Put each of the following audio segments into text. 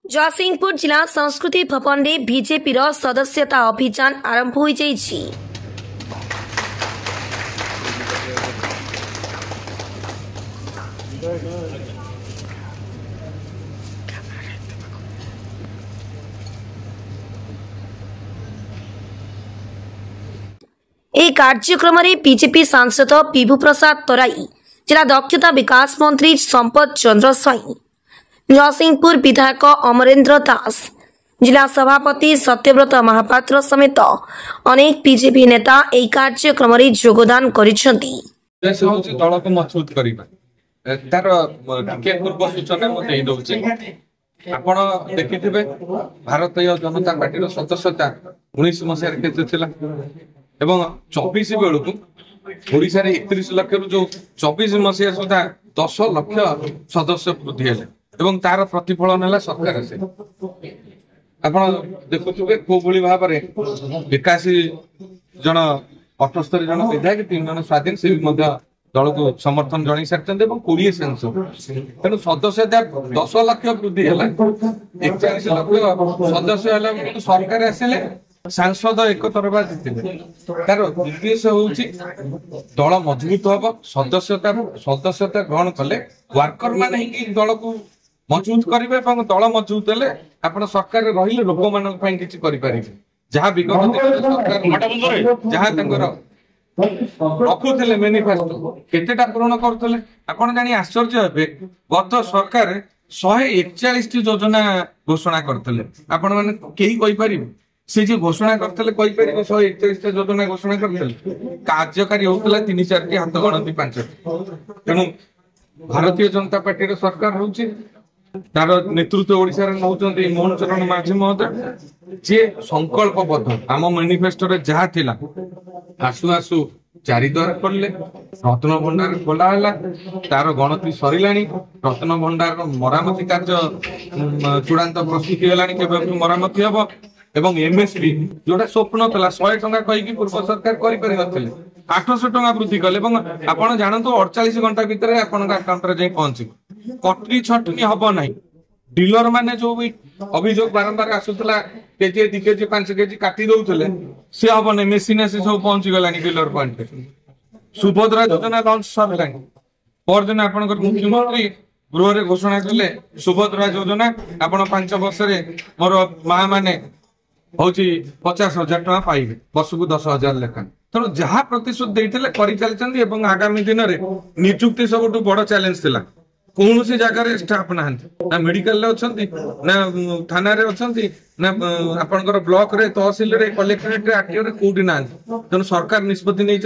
जयसिंहपुर जिला संस्कृति भवन में बीजेपी सदस्यता अभियान आरंभ हो जाइछि। एक कार्यक्रम में बीजेपी सांसद विभू प्रसाद तराई, जिला दक्षता विकास मंत्री संपत चंद्र स्वाई, जयसिंहपुर विधायक अमरेंद्र दास, जिला सभापति सत्यव्रत महापात्र समेत अनेक बीजेपी नेता एक कार्यक्रम में योगदान करिसेंती। दल को मजबूत करबा तार टिके पूर्व सूचना मते दउचे। आपण देखिथिबे भारतीय जनता पार्टी सदस्यता 19 मसिया केते थिला एवं 24 बेलू ओडिशा रे 31 लाख रु जो 24 मसिया सुधा 10 लाख सदस्य वृद्धि हेले एवं तार प्रतिफलन है सरकार से। आपण देखुथिबे को भली भाव रे 81 जन 78 जन विधायक 3 जन स्वाधीन से दल को समर्थन जन सारी 20 सांसद तेणु सदस्यता 10 लाख वृद्धि है 41 लाख सदस्य है सरकार आसिले सांसद एक तरफा जीते। तार उद्देश्य होउची दल मजबूत हम सदस्यता ग्रहण कले वर्कर मान ही दल को मजबूत करेंगे। दल मजबूत हेले आपण सरकार रहिले लोक मान किसी करें जहाँ विगत सरकार जहाँ रखुले मेनिफेस्टो केतेटा पूरण करुले आपण जानी आश्चर्य हे। गत सरकार 141 योजना घोषणा करते आपण मैंने कई कहीपर से जो घोषणा करते कहीपर 141 योजना घोषणा करते कार्यकारी होता 3-4 हाथ गणती 5। तेणु भारतीय जनता पार्टी सरकार हूँ तार नेतृत्व ओडिशा रे नौचंती मोहन चरण माझी महोदय जे संकल्पबद्ध आम मैनिफेस्टो रे जहा थिला आसु आसु 4 द्वार करले रत्न भंडार खोला हला तार गणति सरिलानी रत्न भंडार मरामती कार्य चूड़ांत प्रस्तुति हेलानी केबे मरामती हबो एवं एमएसपी जोटा स्वप्न थला 100 टंका कहि कि पूर्व सरकार करि पारि नथिले 800 टंका वृद्धि कले एवं आपण जानतो 48 घंटा भीतर आपण अकाउंट रे जाई पहुंची कटरी छटनी हब ना। डीलर माने जो भी अभियोग बारंबार आसुला केजी 2 केजी 5 केजी काटी दउतले से हब नै मेसिन से सब पहुंची गलानी डीलर पॉइंट। सुभद्रा योजना लॉन्च सरलानी पर दिन आपण मुख्यमंत्री गृह रे घोषणा कले सुभद्रा योजना आपण 5 वर्ष रे मोर मां माने होची 50,000 टका पाइबे वर्ष को 10,000 लेखा। तेणु जहाँ प्रतिश्रुति देते कर चलती एवं आगामी दिन में निजुक्ति सब बड़ चैलेंज थिला। कौन सी जगह स्टाफ ना मेडिकल अच्छा ना थाना रे अच्छा ना आपनकर ब्लॉक रे तहसील रे कलेक्टरेट रे आरटीओ रे कोठी ना। तेणु सरकार निष्पत्ति नहीं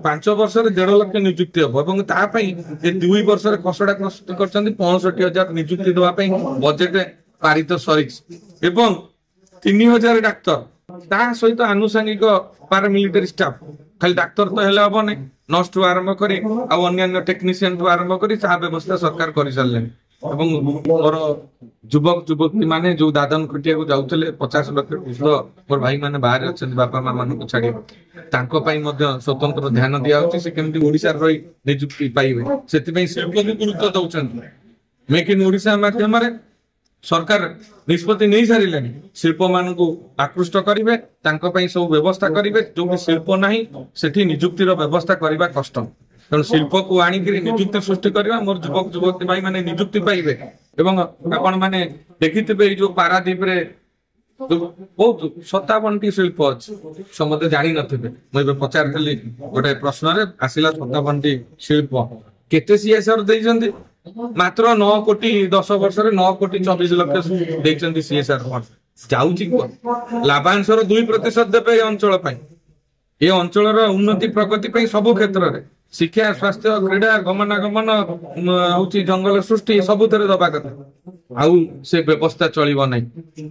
5 वर्ष रे 1.5 लाख निजुक्ति हम और तापाई 2 वर्ष रे खसड़ा प्रस्तुत कर 65,000 निजुक्ति देवाई बजेट पारित सरी 3,000 डाक्तर ता सहित आनुषंगिक पारामिलिटारी स्टाफ खाली डाक्तर तो हेले हम नहीं नर्स टू आरंभ करी अन्य टेक्नीशियन टू आरंभ करी ता व्यवस्था सरकार कर सारे। मोर युवक युवती माने जो दादन खटिया को जाउतले 50 लाख मोर भाई माने बाहर अच्छे बापा माँ मान को छाड़ी स्वतंत्र ध्यान दिया से केमती ओडिशा रही निजुक्ति पाइबे से शिल्प को गुरुत्व दौरान मेक इन ओडिशा माध्यम सरकार निष्पत्ति नहीं सारे शिल्प मान को आकृष्ट करेंगे सब व्यवस्था करेंगे जो भी शिल्प नहीं से निजुक्तिर व्यवस्था करने कष्ट। तेणु शिल्प को आणिक निजुक्ति सृष्टि करवा मोर युवक युवती भाई मैंने निजुक्ति पाइबे एवं आपण मैंने देखिथे जो पारादीप रे बहुत 57टी शिल्प अच्छे समझे जानी नथिबे मुझे पचारि गोटे प्रश्न आसला 57टी शिल्प केते सीएसआर देइछन्ती मात्र 9 कोटी 10 वर्ष 9 कोटी 24 लाख देइछन्ती सीएसआर फंड जाउची लाभांश 2% देबे अंचल पई ए अंचल उन्नति प्रगति पई सब क्षेत्र रे शिक्षा स्वास्थ्य क्रीड़ा गमनागमन होची जंगल सृष्टि सब थरे दबा कथा आउ से व्यवस्था चलिबो नै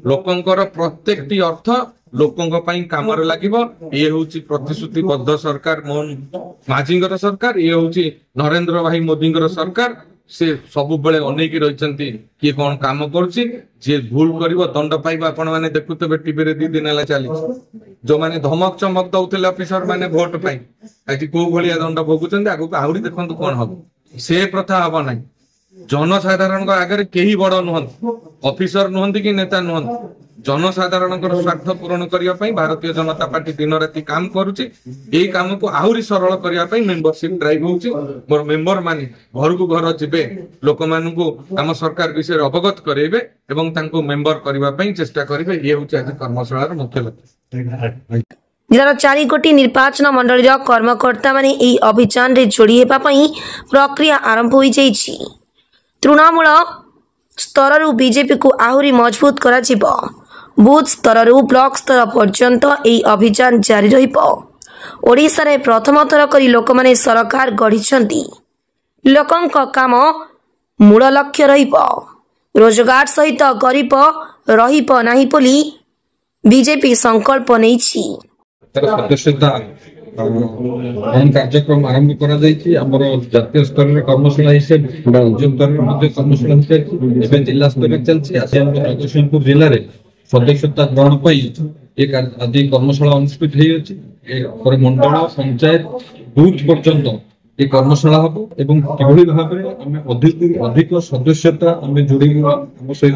लोकंकर प्रत्येकटी अर्थ लोकंक पई काम रे लागिबो। ये होची प्रतिश्रुतिबद्ध सरकार मोहन माझींगर सरकार ये होची नरेंद्र भाई मोदींगर सरकार से सब बेले अनेक रही किए कौन काम करुच्ची जी भूल कर दंड पाइबा आपण मैंने देखुवे टीवी रे 2 दिन है चली जो मैंने धमक चमक दौले ऑफिसर मैंने भोट पाई आज कौ भाया दंड भोगुंट आगू आहरी देखते कौन हम से प्रथा हम ना जनसाधारण आगे कहीं बड़ नुहत ऑफिसर नुहत कि नेता नुहत जनसाधारण स्वार्थ पूरण करने भारतीय जनता पार्टी दिन राति काम करुच्ची यही काम को आहरी सरल करने मेंबरशिप ड्राइव होची मोर मेंबर माने घर को घर जिबे लोक मानू आम सरकार विषय अवगत करेबे एवं तांको मेंबर करने चेष्टा करेंगे ये हूँ आज कर्मशाला मुख्य लक्ष्य। जिलार 4 गोटी निर्वाचन मंडल कर्मकर्ता माने एही अभियान रे जोड़ी हेबा पई प्रक्रिया आरंभ होई जाईछि। तृणमूल स्तर रु बीजेपी को आहुरी मजबूत करा जिवो। बूथ स्तर रु ब्लॉक स्तर पर्यंत एही अभियान जारी रहिबो। ओडिसा रे प्रथम थर करी लोक माने सरकार गढ़िछंती। लोकंक काम मूल लक्ष्य रहिबो। रोजगार सहित गरीब रहिबो नाही बोली बीजेपी संकल्प नेछि। सदस्यता कार्यक्रम आरंभ करा जातीय स्तर में कर्मशाला हिसाब राज्य स्तर में कर्मशाला हिसाब जिला स्तर चलती जगतसिंहपुर जिले में सदस्यता ग्रहण एक आदि कर्मशाला अनुष्ठित हो मंडल पंचायत बूथ पर्यंत ये कर्मशाला हम एवं किभली भाव में अधिक सदस्यता आम जोड़ सहित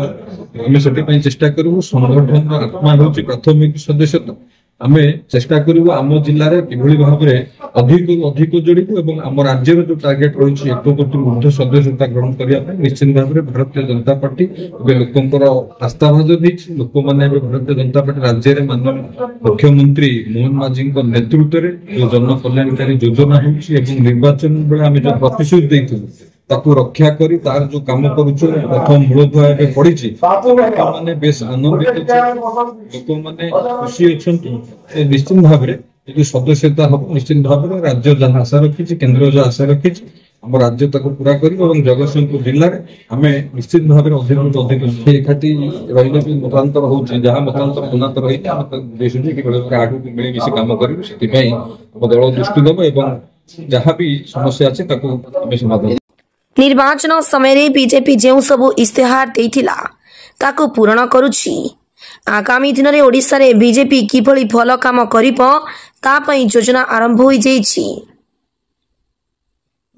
आम से चेष्टा करूँ। संगठन आत्मा हूँ प्राथमिक सदस्यता आम चेष्टा करूँ आम जिले में किभली भाव में अधिक जोड़ू और आम राज्य जो टार्गेट रही 1 कोटी ऊर्ध्व सदस्यता ग्रहण करने निश्चित भाव में भारतीय जनता पार्टी लोकंर आस्थाभाज नहीं लोक मैंने भारतीय जनता पार्टी राज्य में माननीय मुख्यमंत्री मोहन माझी नेतृत्व में जो जन कल्याणकारी योजना हो निर्वाचन बेले आम जो प्रतिश्रुति देइथिलु ताकू रक्षा करी तार जो काम करूछु प्रथम मूलधुआ एबे पड़िछि माने बेस आनंदित लोक माने खुशी अछंती निश्चित भाव में जो सदस्यता हम निश्चित भाव में राज्य जहाँ आशा रखी केंद्र जो आशा रखी आम राज्य तक पूरा कर जगतसिंहपुर जिले में आम निश्चित भाव में अधिक एकाठी रही भी मतांतर हो जहाँ मतांतर मनांतर रही देखुचे कि आगू मिलमिशि काम करूँ से दल दृष्टि देव और जहाँ भी समस्या अच्छे समाधान। निर्वाचन समय बीजेपी जो सबु इस्तेहार देइथिला ताकू पूरण करुछि। आगामी दिन में ओडिशा रे बीजेपी किभली भल काम करिबो ता पई योजना आरंभ होई जाइछि।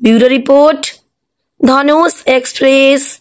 ब्यूरो रिपोर्ट धनुष एक्सप्रेस।